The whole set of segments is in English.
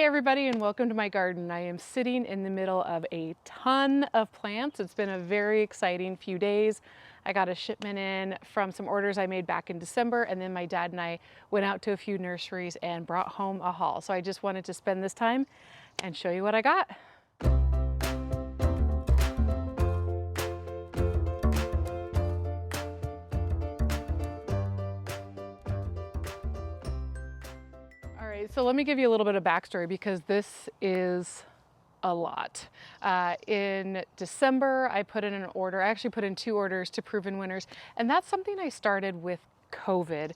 Hey everybody, and welcome to my garden. I am sitting in the middle of a ton of plants. It's been a very exciting few days. I got a shipment in from some orders I made back in December, and then my dad and I went out to a few nurseries and brought home a haul. So I just wanted to spend this time and show you what I got. So let me give you a little bit of backstory because this is a lot. In December, I put in an order. I actually put in 2 orders to proven winners, and that's something I started with COVID.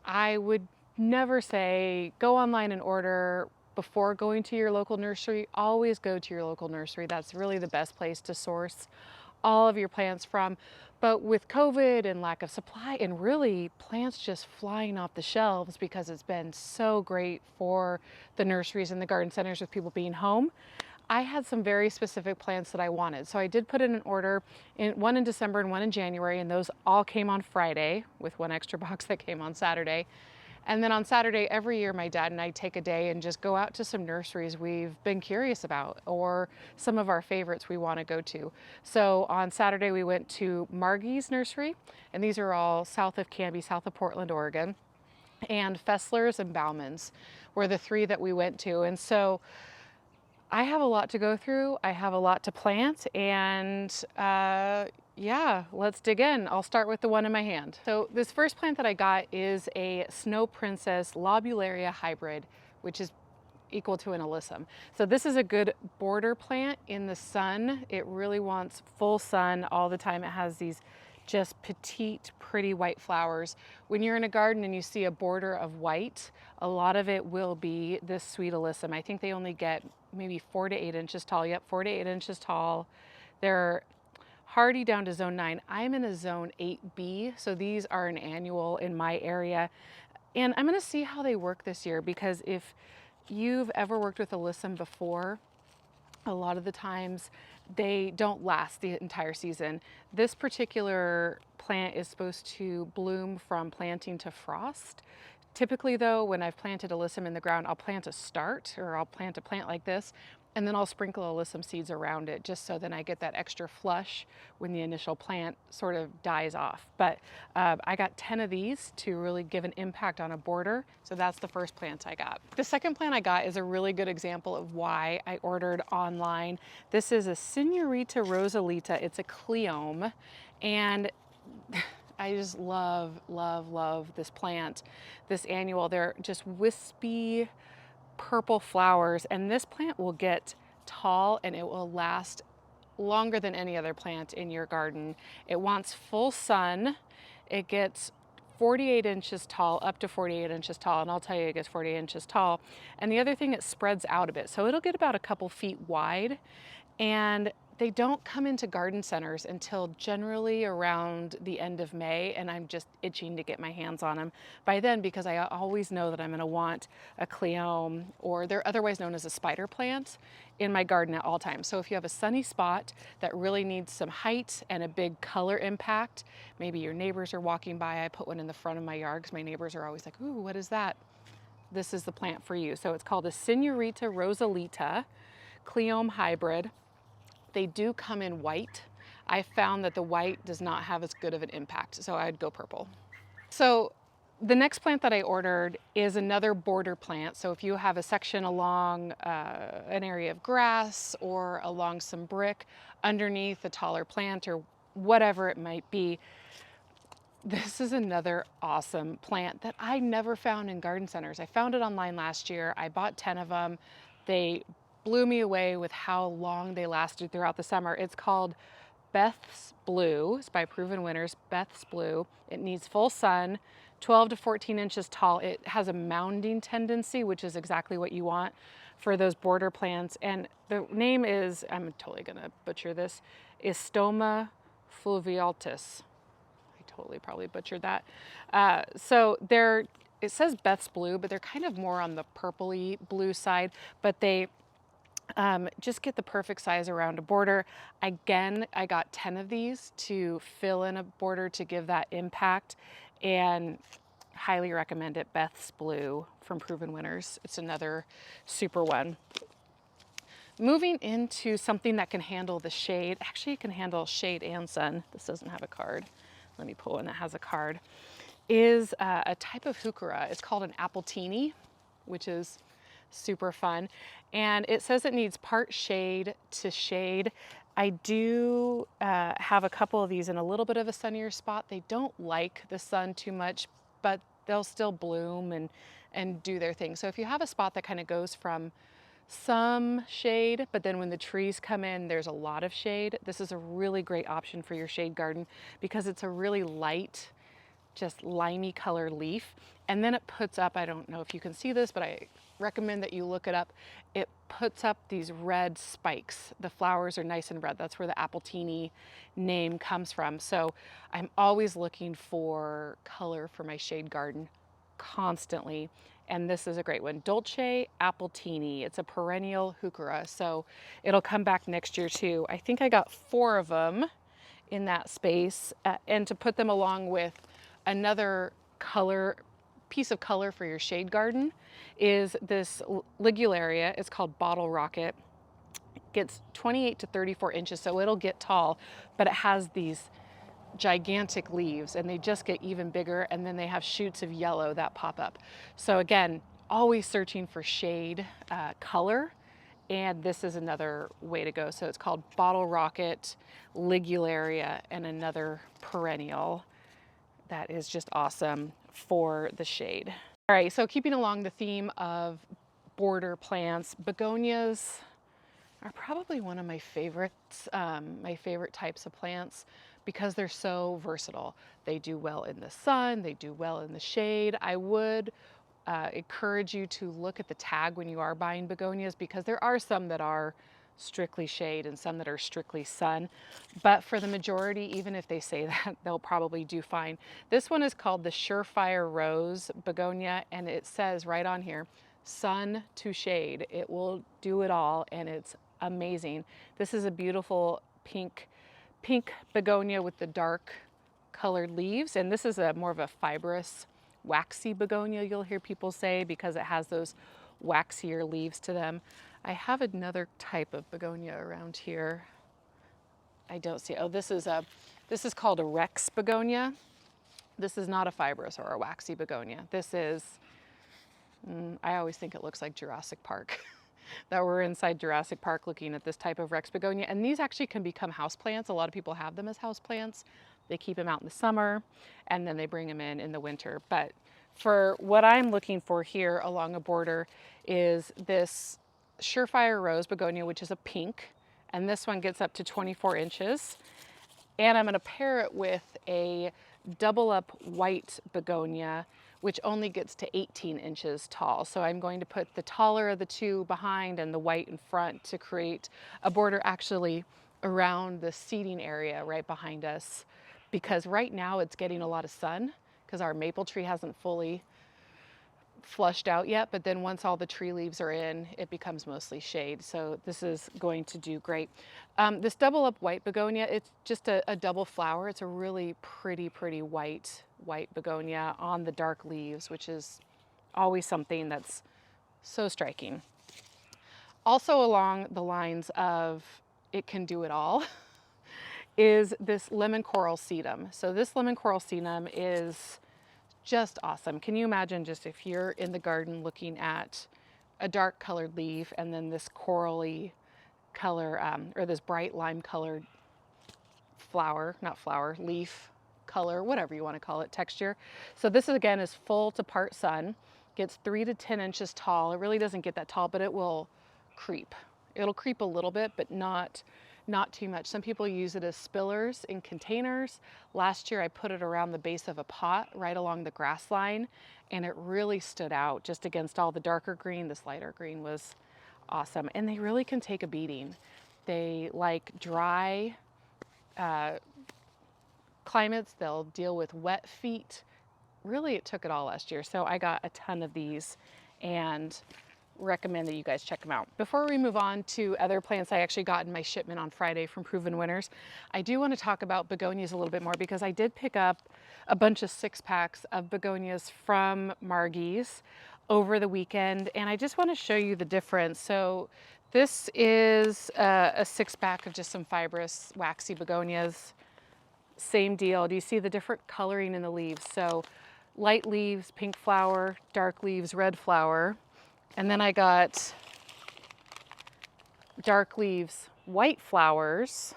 I would never say go online and order before going to your local nursery. Always go to your local nursery. That's really the best place to source all of your plants from. But with COVID and lack of supply and really plants just flying off the shelves because it's been so great for the nurseries and the garden centers with people being home, I had some very specific plants that I wanted. So I did put in an order, one in December and one in January, and those all came on Friday with one extra box that came on Saturday. And then on Saturday, every year, my dad and I take a day and just go out to some nurseries we've been curious about or some of our favorites we want to go to. So on Saturday, we went to Margie's nursery, and these are all south of Canby, south of Portland, Oregon. And Fessler's and Bauman's were the 3 that we went to. And so I have a lot to go through. I have a lot to plant, and yeah, let's dig in. I'll start with the one in my hand. So this first plant that I got is a Snow Princess Lobularia hybrid, which is equal to an alyssum. So this is a good border plant in the sun. It really wants full sun all the time. It has these just petite, pretty white flowers. When you're in a garden and you see a border of white, a lot of it will be this sweet alyssum. I think they only get maybe 4 to 8 inches tall. Yep, 4 to 8 inches tall. They're hardy down to zone 9. I'm in a zone 8B, so these are an annual in my area. And I'm gonna see how they work this year, because if you've ever worked with alyssum before, a lot of the times they don't last the entire season. This particular plant is supposed to bloom from planting to frost. Typically though, when I've planted alyssum in the ground, I'll plant a start, or I'll plant a plant like this, and then I'll sprinkle alyssum seeds around it just so then I get that extra flush when the initial plant sort of dies off. But I got 10 of these to really give an impact on a border. So that's the first plant I got. The second plant I got is a really good example of why I ordered online. This is a Senorita Rosalita. It's a cleome, and I just love, love, love this plant, this annual. They're just wispy purple flowers, and this plant will get tall and it will last longer than any other plant in your garden. It wants full sun. It gets 48 inches tall, up to 48 inches tall, and I'll tell you it gets 48 inches tall. And the other thing, it spreads out a bit, so it'll get about a couple feet wide, and they don't come into garden centers until generally around the end of May, and I'm just itching to get my hands on them by then, because I always know that I'm going to want a cleome, or they're otherwise known as a spider plant, in my garden at all times. So if you have a sunny spot that really needs some height and a big color impact, maybe your neighbors are walking by. I put one in the front of my yard because my neighbors are always like, ooh, what is that? This is the plant for you. So it's called a Senorita Rosalita cleome hybrid. They do come in white. I found that the white does not have as good of an impact, so I'd go purple. So the next plant that I ordered is another border plant. So if you have a section along an area of grass or along some brick underneath a taller plant or whatever it might be, this is another awesome plant that I never found in garden centers. I found it online last year. I bought 10 of them. They blew me away with how long they lasted throughout the summer. It's called Beth's Blue. It's by Proven Winners, Beth's Blue. It needs full sun, 12 to 14 inches tall. It has a mounding tendency, which is exactly what you want for those border plants. And the name is, I'm totally gonna butcher this, Istoma fluvialis. I totally probably butchered that. So it says Beth's Blue, but they're kind of more on the purpley blue side, but they just get the perfect size around a border. Again, I got 10 of these to fill in a border to give that impact. And highly recommend it. Beth's Blue from Proven Winners. It's another super one. Moving into something that can handle the shade. Actually, it can handle shade and sun. This doesn't have a card. Let me pull one that has a card. Is a type of heuchera. It's called an Appletini, which is super fun. And it says it needs part shade to shade. I do have a couple of these in a little bit of a sunnier spot. They don't like the sun too much, but they'll still bloom and do their thing. So if you have a spot that kind of goes from some shade, but then when the trees come in, there's a lot of shade, this is a really great option for your shade garden because it's a really light, just limey color leaf. And then it puts up, I don't know if you can see this, but I recommend that you look it up. It puts up these red spikes. The flowers are nice and red. That's where the Appletini name comes from. So I'm always looking for color for my shade garden constantly. And this is a great one. Dolce Appletini. It's a perennial heuchera. So it'll come back next year too. I think I got 4 of them in that space. And to put them along with another piece of color for your shade garden is this Ligularia. It's called Bottle Rocket. It gets 28 to 34 inches, so it'll get tall, but it has these gigantic leaves and they just get even bigger, and then they have shoots of yellow that pop up. So again, always searching for shade color, and this is another way to go. So it's called Bottle Rocket, Ligularia, and another perennial that is just awesome for the shade. All right, so keeping along the theme of border plants, begonias are probably one of my favorites, my favorite types of plants because they're so versatile. They do well in the sun, they do well in the shade. I would encourage you to look at the tag when you are buying begonias because there are some that are strictly shade and some that are strictly sun. But for the majority, even if they say that, they'll probably do fine. This one is called the Surefire Rose Begonia, and it says right on here, sun to shade. It will do it all, and it's amazing. This is a beautiful pink begonia with the dark colored leaves, and this is a more of a fibrous, waxy begonia, you'll hear people say, because it has those waxier leaves to them. I have another type of begonia around here. I don't see, oh, this is called a Rex begonia. This is not a fibrous or a waxy begonia. This is, I always think it looks like Jurassic Park. That we're inside Jurassic Park looking at this type of Rex begonia. And these actually can become houseplants. A lot of people have them as houseplants. They keep them out in the summer and then they bring them in the winter. But for what I'm looking for here along a border is this Surefire Rose Begonia, which is a pink, and this one gets up to 24 inches. And I'm going to pair it with a double up white begonia, which only gets to 18 inches tall. So I'm going to put the taller of the two behind and the white in front to create a border actually around the seating area right behind us, because right now it's getting a lot of sun because our maple tree hasn't fully flushed out yet, but then once all the tree leaves are in, it becomes mostly shade. So this is going to do great. This double up white begonia, it's just a double flower. It's a really pretty white begonia on the dark leaves, which is always something that's so striking. Also along the lines of it can do it all is this lemon coral sedum. So this lemon coral sedum is just awesome. Can you imagine just if you're in the garden looking at a dark colored leaf and then this corally color or this bright lime colored leaf color, whatever you want to call it, texture. So this again is full to part sun, gets 3 to 10 inches tall. It really doesn't get that tall, but it will creep. It'll creep a little bit, but not too much. Some people use it as spillers in containers. Last year I put it around the base of a pot right along the grass line, and it really stood out just against all the darker green. This lighter green was awesome, and they really can take a beating. They like dry climates. They'll deal with wet feet. Really, it took it all last year. So I got a ton of these and recommend that you guys check them out. Before we move on to other plants I actually got in my shipment on Friday from Proven Winners, I do want to talk about begonias a little bit more because I did pick up a bunch of 6-packs of begonias from Margie's over the weekend, and I just want to show you the difference. So this is a 6-pack of just some fibrous waxy begonias. Same deal. Do you see the different coloring in the leaves? So light leaves, pink flower, dark leaves, red flower. And then I got dark leaves, white flowers.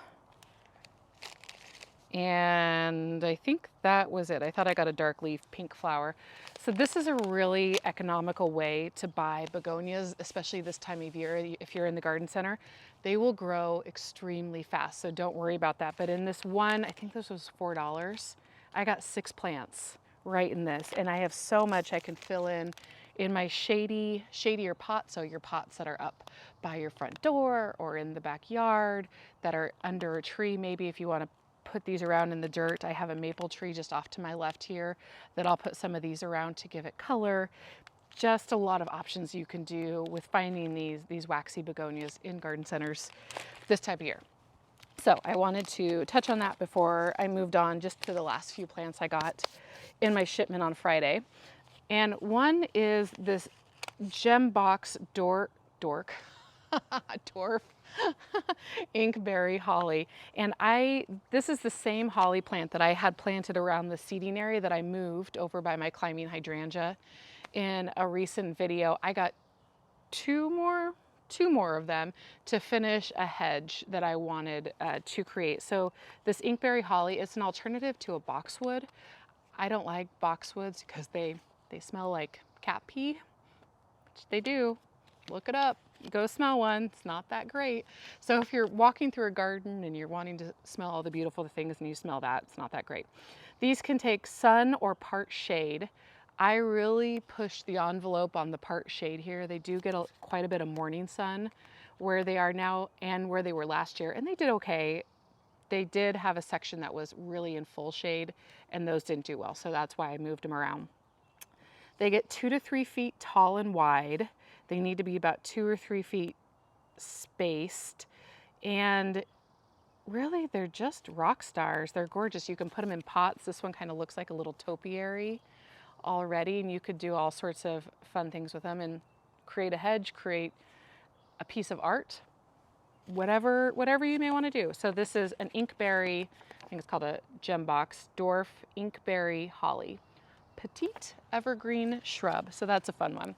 And I think that was it. I thought I got a dark leaf pink flower. So this is a really economical way to buy begonias, especially this time of year. If you're in the garden center, they will grow extremely fast. So don't worry about that. But in this one, I think this was $4. I got 6 plants right in this. And I have so much I can fill in my shadier pots. So your pots that are up by your front door or in the backyard that are under a tree, maybe if you want to put these around in the dirt. I have a maple tree just off to my left here that I'll put some of these around to give it color. Just a lot of options you can do with finding these waxy begonias in garden centers this type of year. So I wanted to touch on that before I moved on just to the last few plants I got in my shipment on Friday. And one is this gem box dwarf Inkberry holly. And this is the same holly plant that I had planted around the seeding area that I moved over by my climbing hydrangea in a recent video. I got two more of them to finish a hedge that I wanted to create. So this Inkberry holly is an alternative to a boxwood. I don't like boxwoods because they smell like cat pee, which they do. Look it up. Go smell one. It's not that great. So if you're walking through a garden and you're wanting to smell all the beautiful things and you smell that, it's not that great. These can take sun or part shade. I really pushed the envelope on the part shade here. They do get quite a bit of morning sun where they are now and where they were last year, and they did okay. They did have a section that was really in full shade and those didn't do well. So that's why I moved them around. They get 2 to 3 feet tall and wide. They need to be about 2 or 3 feet spaced. And really, they're just rock stars. They're gorgeous. You can put them in pots. This one kind of looks like a little topiary already, and you could do all sorts of fun things with them and create a hedge, create a piece of art, whatever you may want to do. So this is an Inkberry, I think it's called a gem box, Dwarf Inkberry holly. Petite evergreen shrub. So that's a fun one.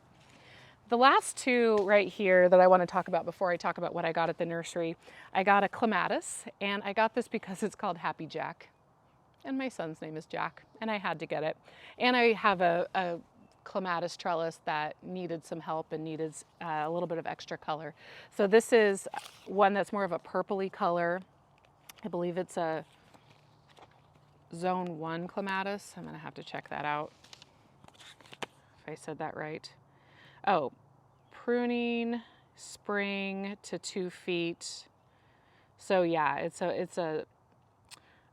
The last two right here that I want to talk about before I talk about what I got at the nursery, I got a clematis, and I got this because it's called Happy Jack. And my son's name is Jack, and I had to get it. And I have a clematis trellis that needed some help and needed a little bit of extra color. So this is one that's more of a purpley color. I believe it's a Zone 1 clematis. I'm going to have to check that out if I said that right. Oh, pruning, spring to 2 feet. So yeah, it's a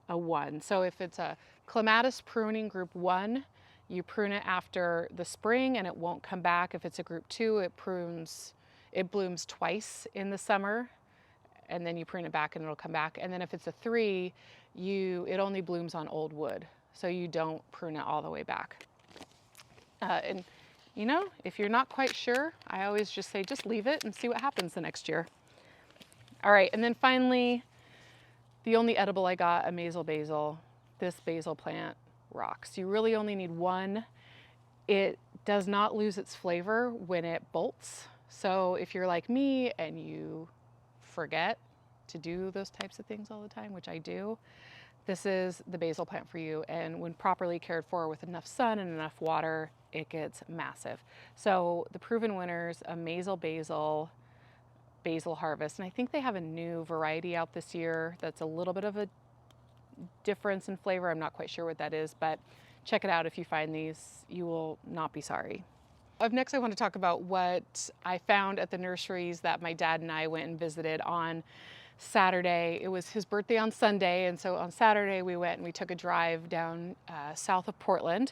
1. So if it's a clematis pruning group 1, you prune it after the spring and it won't come back. If it's a group 2, it blooms twice in the summer, and then you prune it back and it'll come back. And then if it's a 3, it only blooms on old wood, so you don't prune it all the way back. And you know, if you're not quite sure, I always just say, just leave it and see what happens the next year. All right, and then finally, the only edible I got, a Measle Basil. This basil plant rocks. You really only need one. It does not lose its flavor when it bolts. So if you're like me and you forget to do those types of things all the time, which I do, this is the basil plant for you. And when properly cared for with enough sun and enough water, it gets massive. So the proven winners, a Measle Basil harvest. And I think they have a new variety out this year that's a little bit of a difference in flavor. I'm not quite sure what that is, but check it out. If you find these, you will not be sorry. Up next, I want to talk about what I found at the nurseries that my dad and I went and visited on Saturday. It was his birthday on Sunday, and so on Saturday we went and we took a drive down south of Portland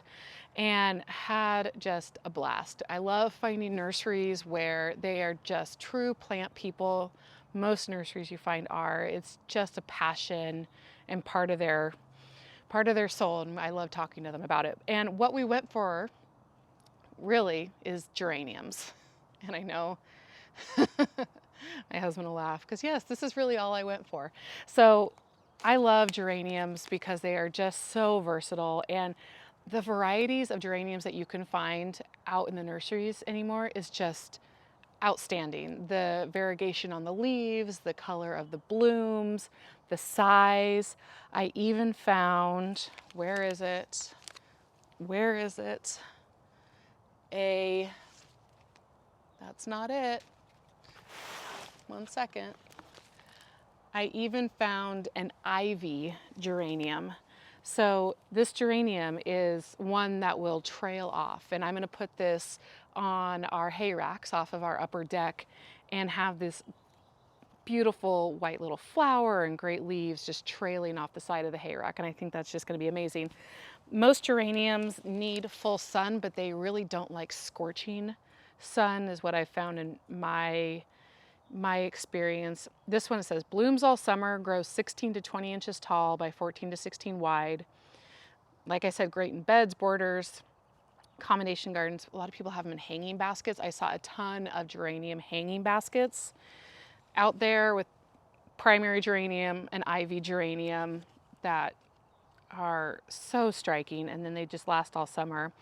and had just a blast. I love finding nurseries where they are just true plant people. Most nurseries you find are. It's just a passion and part of their part of their soul, and I love talking to them about it. And what we went for really is geraniums. And I know my husband will laugh because yes, this is really all I went for. So I love geraniums because they are just so versatile, and the varieties of geraniums that you can find out in the nurseries anymore is just outstanding. The variegation on the leaves, the color of the blooms, the size. I even found, where is it? Where is it? That's not it. One second. I even found an ivy geranium. So this geranium is one that will trail off, and I'm going to put this on our hay racks off of our upper deck and have this beautiful white little flower and great leaves just trailing off the side of the hay rack, and I think that's just going to be amazing. Most geraniums need full sun, but they really don't like scorching sun, is what I found in my experience. This one says blooms all summer, grows 16 to 20 inches tall by 14 to 16 wide. Like I said, great in beds, borders, combination gardens. A lot of people have them in hanging baskets. I saw a ton of geranium hanging baskets out there with primary geranium and ivy geranium that are so striking, and then they just last all summer.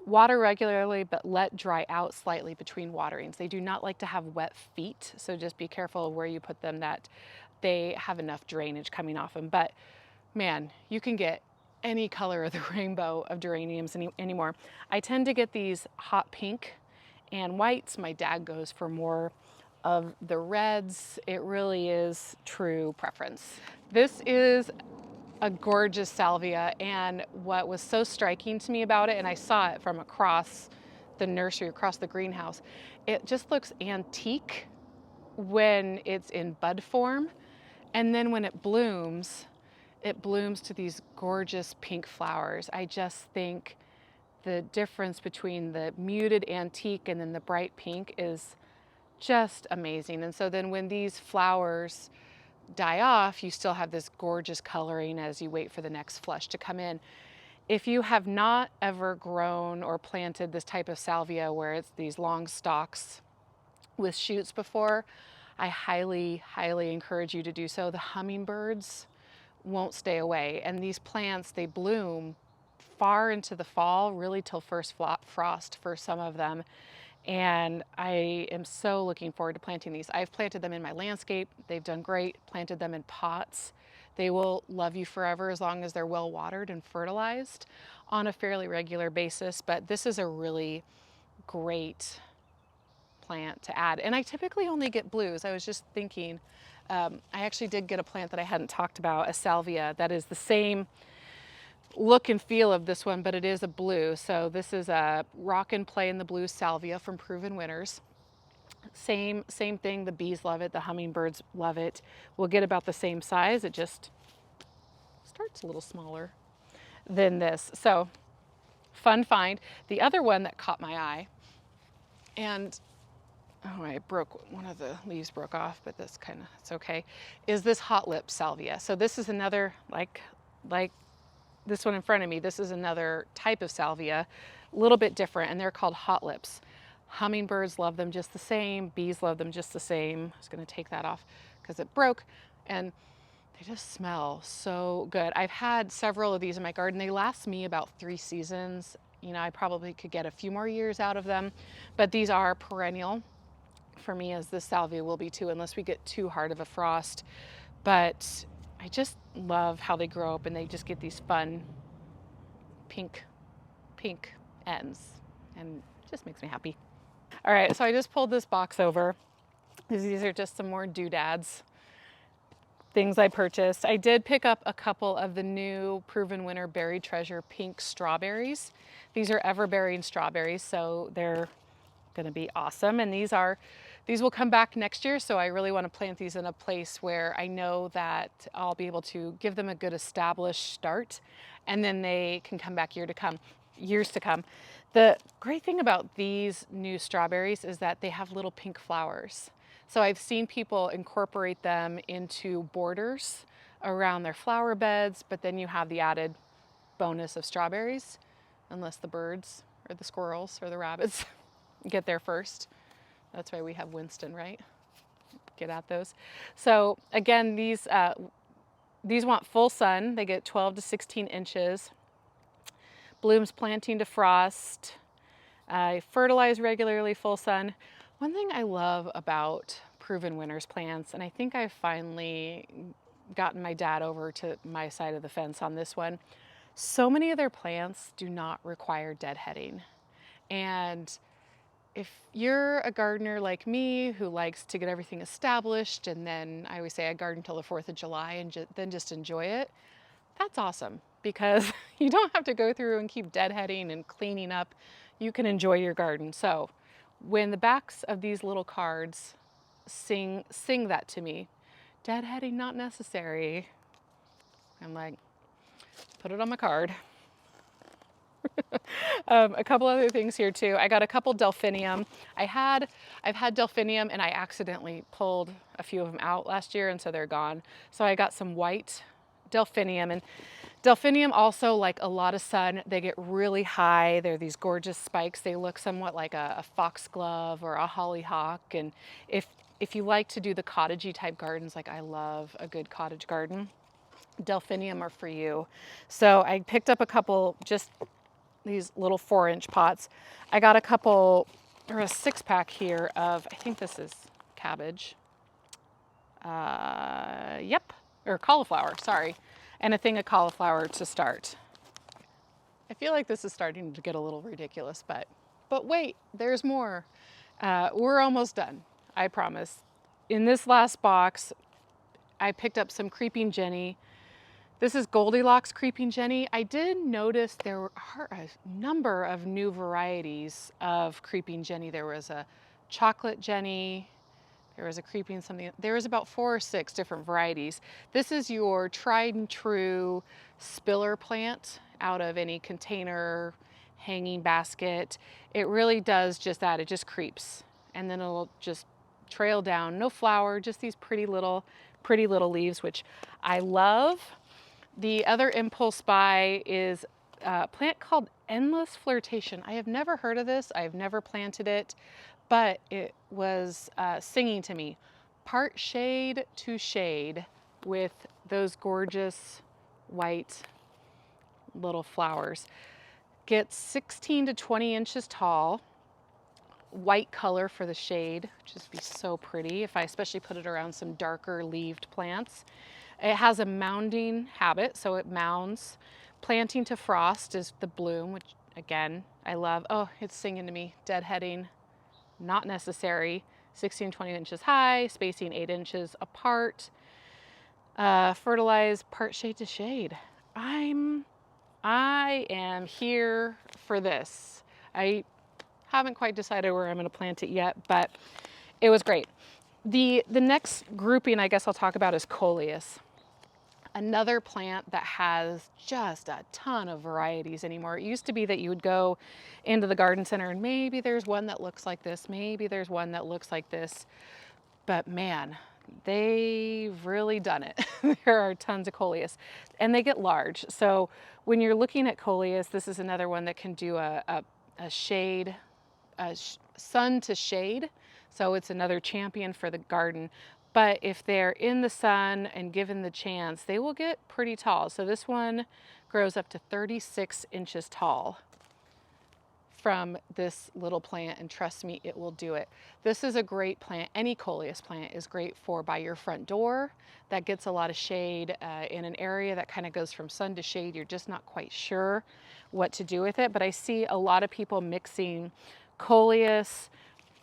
Water regularly, but let dry out slightly between waterings. They do not like to have wet feet, so just be careful of where you put them, that they have enough drainage coming off them. But man, you can get any color of the rainbow of geraniums anymore. I tend to get these hot pink and whites. My dad goes for more of the reds. It really is true preference. This is a gorgeous salvia, and what was so striking to me about it, and I saw it from across the nursery, across the greenhouse, it just looks antique when it's in bud form, and then when it blooms to these gorgeous pink flowers. I just think the difference between the muted antique and then the bright pink is just amazing. And so then when these flowers die off, you still have this gorgeous coloring as you wait for the next flush to come in. If you have not ever grown or planted this type of salvia where it's these long stalks with shoots before, I highly, highly encourage you to do so. The hummingbirds won't stay away, and these plants, they bloom far into the fall, really till first frost for some of them. And I am so looking forward to planting these. I've planted them in my landscape. They've done great. Planted them in pots. They will love you forever as long as they're well watered and fertilized on a fairly regular basis. But this is a really great plant to add. And I typically only get blues. I was just thinking, I actually did get a plant that I hadn't talked about, a salvia, that is the same look and feel of this one, but it is a blue. So this is a Rock and Play in the Blue salvia from Proven Winners. Same thing. The bees love it. The hummingbirds love it. We'll get about the same size. It just starts a little smaller than this. So fun find. The other one that caught my eye, and I broke one of the leaves, broke off, but that's it's okay, is this hot lip salvia. So this is another, like this one in front of me, this is another type of salvia, a little bit different, and they're called hot lips. Hummingbirds love them just the same. Bees love them just the same. I was going to take that off because it broke, and they just smell so good. I've had several of these in my garden. They last me about 3 seasons. You know, I probably could get a few more years out of them, but these are perennial for me, as this salvia will be too, unless we get too hard of a frost. But I just love how they grow up, and they just get these fun pink ends, and it just makes me happy. All right, so I just pulled this box over. These are just some more doodads, things I purchased. I did pick up a couple of the new Proven Winner Berry Treasure pink strawberries. These are ever-bearing strawberries, so they're going to be awesome. And these will come back next year, so I really want to plant these in a place where I know that I'll be able to give them a good established start, and then they can come back years to come. The great thing about these new strawberries is that they have little pink flowers. So I've seen people incorporate them into borders around their flower beds, but then you have the added bonus of strawberries, unless the birds or the squirrels or the rabbits get there first. That's why we have Winston, right? Get at those. So again, these want full sun. They get 12 to 16 inches. Blooms planting to frost. I fertilize regularly, full sun. One thing I love about Proven Winners plants, and I think I've finally gotten my dad over to my side of the fence on this one, so many of their plants do not require deadheading. And if you're a gardener like me who likes to get everything established, and then I always say I garden till the 4th of July and then just enjoy it, that's awesome, because you don't have to go through and keep deadheading and cleaning up. You can enjoy your garden. So when the backs of these little cards sing that to me, deadheading not necessary, I'm like, put it on my card. A couple other things here too. I got a couple Delphinium. I've had Delphinium and I accidentally pulled a few of them out last year, and so they're gone. So I got some white Delphinium, and Delphinium also like a lot of sun. They get really high. They're these gorgeous spikes. They look somewhat like a foxglove or a hollyhock. And if you like to do the cottagey type gardens, like I love a good cottage garden, Delphinium are for you. So I picked up a couple, just these little 4-inch pots. I got a couple, or a 6-pack here of, I think this is cabbage. Yep, or cauliflower, sorry. And a thing of cauliflower to start. I feel like this is starting to get a little ridiculous, but wait, there's more. We're almost done, I promise. In this last box, I picked up some Creeping Jenny. This is Goldilocks Creeping Jenny. I did notice there are a number of new varieties of Creeping Jenny. There was a chocolate Jenny, there was a creeping something. There was about 4 or 6 different varieties. This is your tried and true spiller plant out of any container, hanging basket. It really does just that. It just creeps, and then it'll just trail down. No flower, just these pretty little leaves, which I love. The other impulse buy is a plant called Endless Flirtation. I have never heard of this. I've never planted it, but it was singing to me. Part shade to shade with those gorgeous white little flowers. Gets 16 to 20 inches tall. White color for the shade, which would be so pretty if I especially put it around some darker leaved plants. It has a mounding habit, so it mounds. Planting to frost is the bloom, which again, I love. Oh, it's singing to me. Deadheading, not necessary. 16, 20 inches high, spacing 8 inches apart. Fertilize part shade to shade. I am here for this. I haven't quite decided where I'm going to plant it yet, but it was great. The next grouping I guess I'll talk about is Coleus. Another plant that has just a ton of varieties anymore. It used to be that you would go into the garden center and maybe there's one that looks like this, maybe there's one that looks like this, but man, they've really done it. There are tons of Coleus, and they get large. So when you're looking at Coleus, this is another one that can do a shade, sun to shade. So it's another champion for the garden. But if they're in the sun and given the chance, they will get pretty tall. So this one grows up to 36 inches tall from this little plant, and trust me, it will do it. This is a great plant. Any Coleus plant is great for by your front door. That gets a lot of shade in an area that kind of goes from sun to shade. You're just not quite sure what to do with it. But I see a lot of people mixing Coleus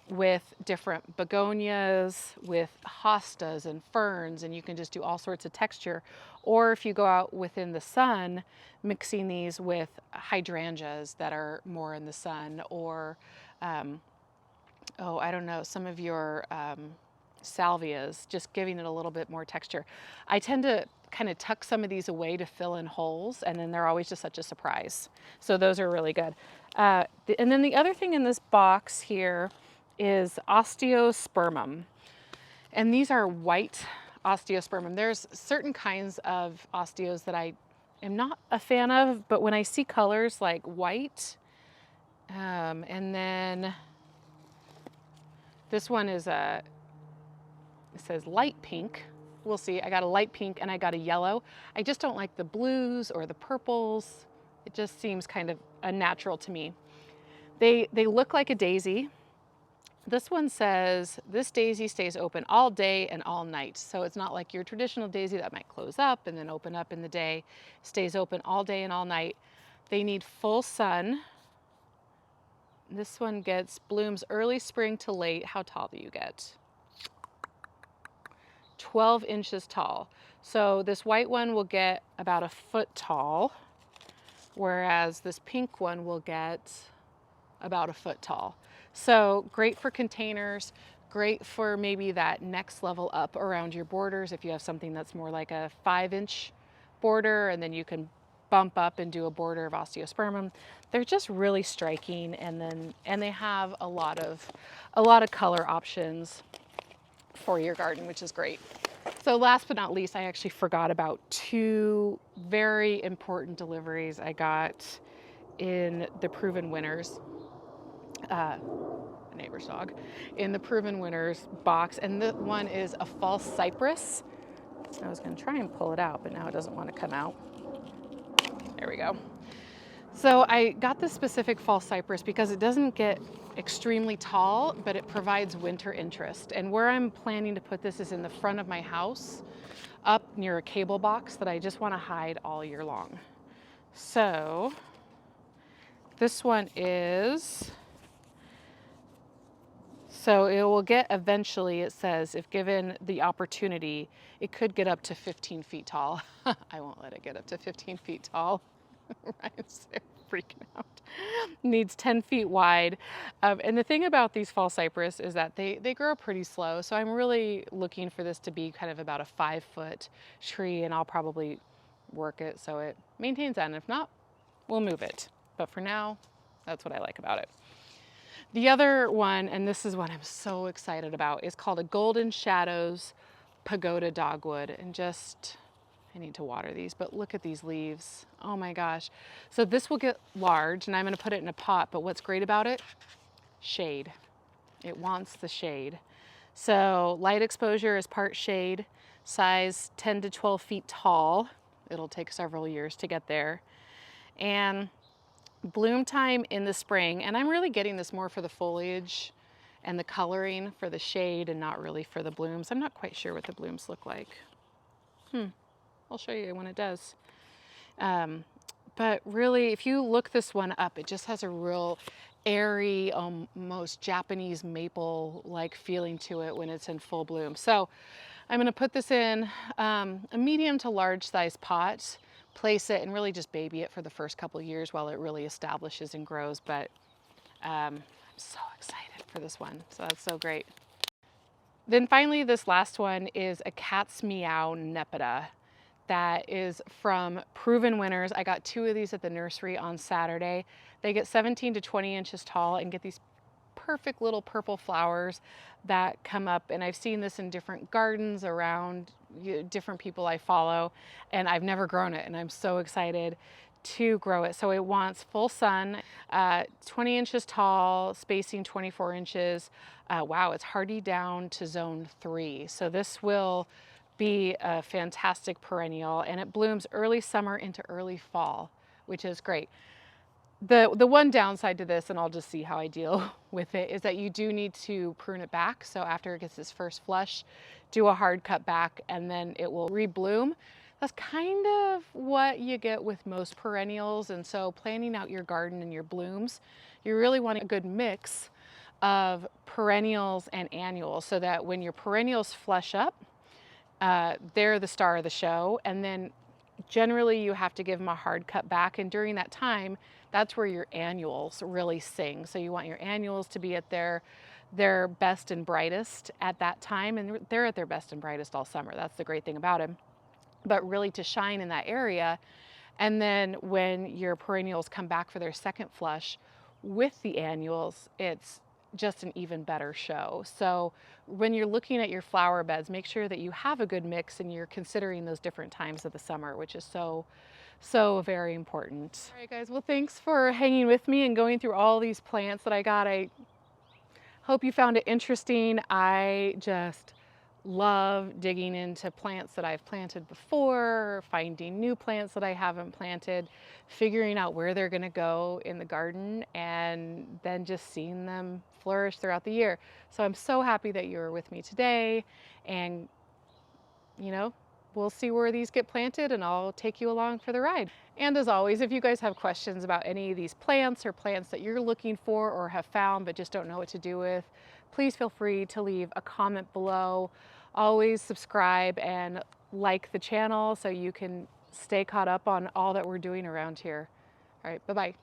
with different begonias, with hostas and ferns, and you can just do all sorts of texture. Or if you go out within the sun, mixing these with hydrangeas that are more in the sun, or I don't know, some of your salvias, just giving it a little bit more texture. I tend to kind of tuck some of these away to fill in holes, and then they're always just such a surprise. So those are really good. And then the other thing in this box here is Osteospermum. And these are white Osteospermum. There's certain kinds of osteos that I am not a fan of, but when I see colors like white, and then this one is it says light pink. We'll see. I got a light pink and I got a yellow. I just don't like the blues or the purples. It just seems kind of unnatural to me. They look like a daisy. This one says, this daisy stays open all day and all night. So it's not like your traditional daisy that might close up and then open up in the day. Stays open all day and all night. They need full sun. This one blooms early spring to late. How tall do you get? 12 inches tall. So this white one will get about a foot tall, whereas this pink one will get about a foot tall. So great for containers, great for maybe that next level up around your borders. If you have something that's more like a 5-inch border, and then you can bump up and do a border of Osteospermum. They're just really striking, and they have a lot of color options for your garden, which is great. So last but not least, I actually forgot about 2 very important deliveries I got in the Proven Winners, neighbor's dog, in the Proven Winners box. And the one is a false cypress. I was going to try and pull it out, but now it doesn't want to come out. There we go. So I got this specific false cypress because it doesn't get extremely tall, but it provides winter interest. And where I'm planning to put this is in the front of my house, up near a cable box that I just want to hide all year long. So this one is, so it will get eventually, it says, if given the opportunity, it could get up to 15 feet tall. I won't let it get up to 15 feet tall. Ryan's freaking out. Needs 10 feet wide. And the thing about these fall cypress is that they grow pretty slow. So I'm really looking for this to be kind of about a 5-foot tree, and I'll probably work it so it maintains that. And if not, we'll move it. But for now, that's what I like about it. The other one, and this is what I'm so excited about, is called a Golden Shadows Pagoda Dogwood. And just, I need to water these, but look at these leaves. Oh my gosh. So this will get large, and I'm going to put it in a pot, but what's great about it? Shade. It wants the shade. So light exposure is part shade, size 10 to 12 feet tall. It'll take several years to get there. And bloom time in the spring, and I'm really getting this more for the foliage and the coloring for the shade and not really for the blooms. I'm not quite sure what the blooms look like. I'll show you when it does. But really, if you look this one up, it just has a real airy, almost Japanese maple-like feeling to it when it's in full bloom. So I'm gonna put this in a medium to large size pot, place it, and really just baby it for the first couple of years while it really establishes and grows. But I'm so excited for this one. So that's so great. Then finally, this last one is a Cat's Meow Nepeta. That is from Proven Winners. I got 2 of these at the nursery on Saturday. They get 17 to 20 inches tall and get these perfect little purple flowers that come up. And I've seen this in different gardens around different people I follow, and I've never grown it, and I'm so excited to grow it. So it wants full sun, 20 inches tall, spacing 24 inches. Wow, it's hardy down to zone 3. So this will be a fantastic perennial, and it blooms early summer into early fall, which is great. The one downside to this, and I'll just see how I deal with it, is that you do need to prune it back. So after it gets its first flush, do a hard cut back, and then it will rebloom. That's kind of what you get with most perennials. And so planning out your garden and your blooms, you really want a good mix of perennials and annuals, so that when your perennials flush up, they're the star of the show. And then generally you have to give them a hard cut back, and during that time, that's where your annuals really sing. So you want your annuals to be at their best and brightest at that time, and they're at their best and brightest all summer. That's the great thing about them. But really to shine in that area. And then when your perennials come back for their second flush with the annuals, it's just an even better show. So when you're looking at your flower beds, make sure that you have a good mix and you're considering those different times of the summer, which is so very important. All right, guys, well, thanks for hanging with me and going through all these plants that I got. I hope you found it interesting. I just love digging into plants that I've planted before, finding new plants that I haven't planted, figuring out where they're gonna go in the garden, and then just seeing them flourish throughout the year. So I'm so happy that you were with me today, and you know, we'll see where these get planted and I'll take you along for the ride. And as always, if you guys have questions about any of these plants or plants that you're looking for or have found but just don't know what to do with, please feel free to leave a comment below. Always subscribe and like the channel so you can stay caught up on all that we're doing around here. All right, bye-bye.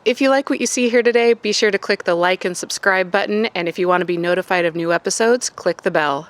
If you like what you see here today, be sure to click the like and subscribe button. And if you want to be notified of new episodes, click the bell.